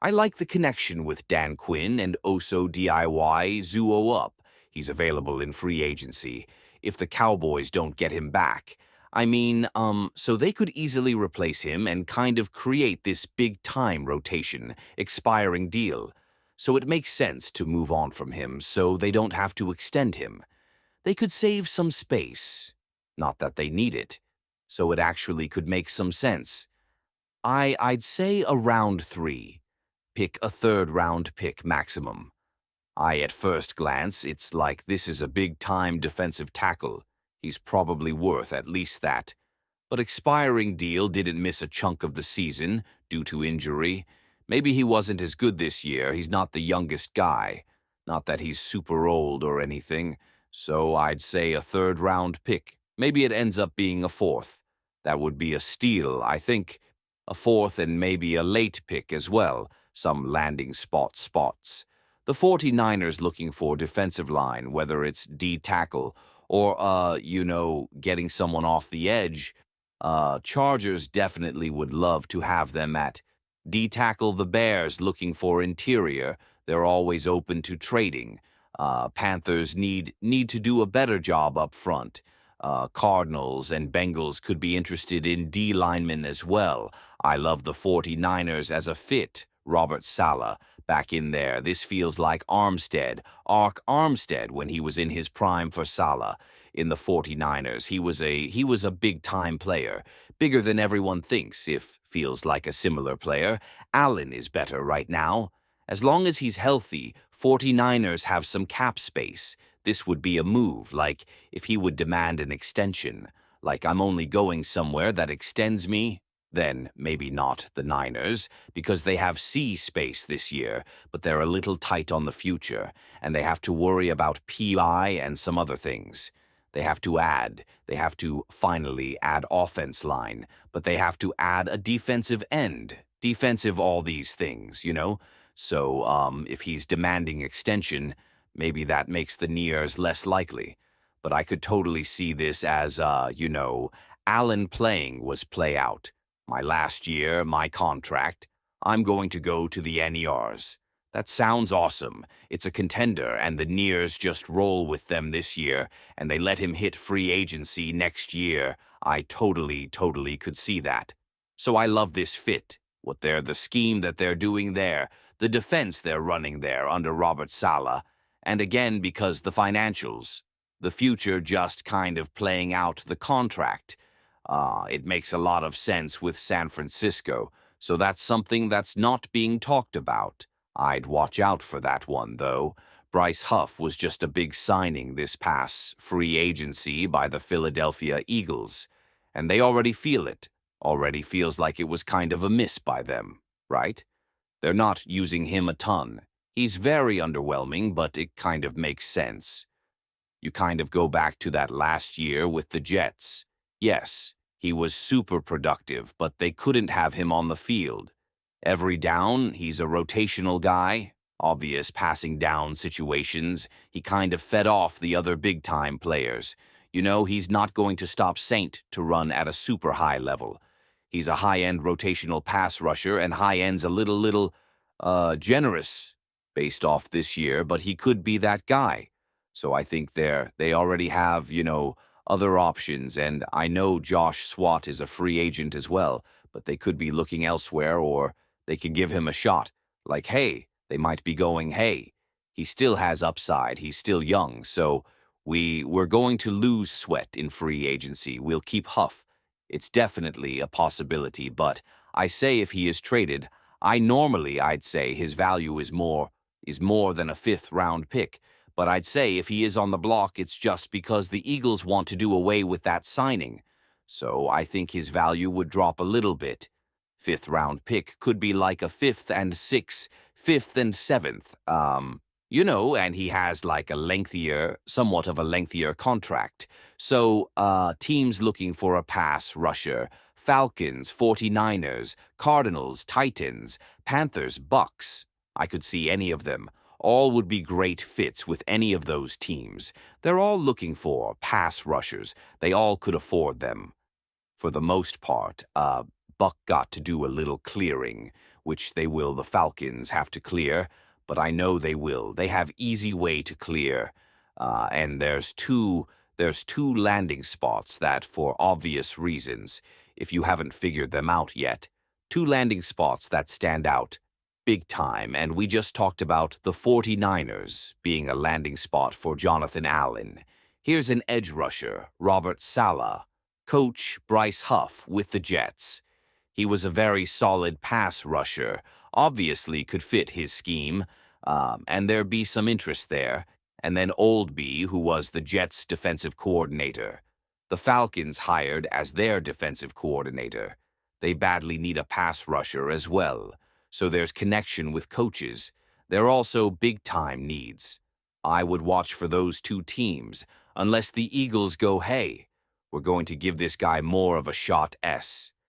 I like the connection with Dan Quinn and Oso DIY Zuo up. He's available in free agency if the Cowboys don't get him back. So they could easily replace him and kind of create this big-time rotation, expiring deal. So it makes sense to move on from him so they don't have to extend him. They could save some space. Not that they need it. So it actually could make some sense. I'd say a round 3. Pick a third-round pick maximum. At first glance, it's like this is a big-time defensive tackle. He's probably worth at least that. But expiring deal didn't miss a chunk of the season due to injury. Maybe he wasn't as good this year. He's not the youngest guy. Not that he's super old or anything. So I'd say a third-round pick. Maybe it ends up being a fourth. That would be a steal, I think. A fourth and maybe a late pick as well. Some landing spots. The 49ers looking for defensive line, whether it's D-tackle or, getting someone off the edge. Chargers definitely would love to have them at D-tackle. The Bears looking for interior. They're always open to trading. Panthers need to do a better job up front. Cardinals and Bengals could be interested in D linemen as well. I love the 49ers as a fit. Robert Saleh back in there. This feels like Ark Armstead when he was in his prime for Saleh in the 49ers. He was a big-time player, bigger than everyone thinks, if feels like a similar player. Allen is better right now. As long as he's healthy, 49ers have some cap space. This would be a move, like if he would demand an extension. Like I'm only going somewhere that extends me. Then maybe not the Niners, because they have C space this year, but they're a little tight on the future, and they have to worry about PI and some other things. They have to finally add offense line, but they have to add a defensive end. Defensive all these things, So, if he's demanding extension, maybe that makes the Nears less likely. But I could totally see this as, Allen playing was play out. My last year, my contract. I'm going to go to the NERs. That sounds awesome. It's a contender, and the Nears just roll with them this year, and they let him hit free agency next year. I totally could see that. So I love this fit. The scheme that they're doing there, the defense they're running there under Robert Saleh, and again because the financials, the future just kind of playing out the contract. It makes a lot of sense with San Francisco, so that's something that's not being talked about. I'd watch out for that one, though. Bryce Huff was just a big signing this past free agency by the Philadelphia Eagles, and they already feel it. Already feels like it was kind of a miss by them, right? They're not using him a ton. He's very underwhelming, but it kind of makes sense. You kind of go back to that last year with the Jets. Yes, he was super productive, but they couldn't have him on the field. Every down, he's a rotational guy. Obvious passing down situations. He kind of fed off the other big-time players. He's not going to stop Saint to run at a super high level. He's a high-end rotational pass rusher, and high-end's a little generous based off this year, but he could be that guy. So I think they already have, other options, and I know Josh Swat is a free agent as well, but they could be looking elsewhere, or they could give him a shot. Like, hey, they might be going, hey, he still has upside, he's still young, so we're going to lose Sweat in free agency. We'll keep Huff. It's definitely a possibility, but I say if he is traded, I'd say his value is more than a 5th-round pick. But I'd say if he is on the block, it's just because the Eagles want to do away with that signing. So I think his value would drop a little bit. 5th-round pick could be like a 5th and 6th, 5th and 7th. And he has like somewhat of a lengthier contract. So teams looking for a pass rusher, Falcons, 49ers, Cardinals, Titans, Panthers, Bucks. I could see any of them. All would be great fits with any of those teams. They're all looking for pass rushers. They all could afford them. For the most part, Buck got to do a little clearing. which they will the Falcons have to clear, but I know they will. They have easy way to clear. And there's two landing spots that, for obvious reasons, if you haven't figured them out yet, two landing spots that stand out big time, and we just talked about the 49ers being a landing spot for Jonathan Allen. Here's an edge rusher, Robert Saleh, coach Bryce Huff with the Jets. He was a very solid pass rusher, obviously could fit his scheme, and there'd be some interest there. And then Oldby, who was the Jets' defensive coordinator. The Falcons hired as their defensive coordinator. They badly need a pass rusher as well, so there's connection with coaches. There are also big-time needs. I would watch for those two teams, unless the Eagles go, hey, we're going to give this guy more of a shot.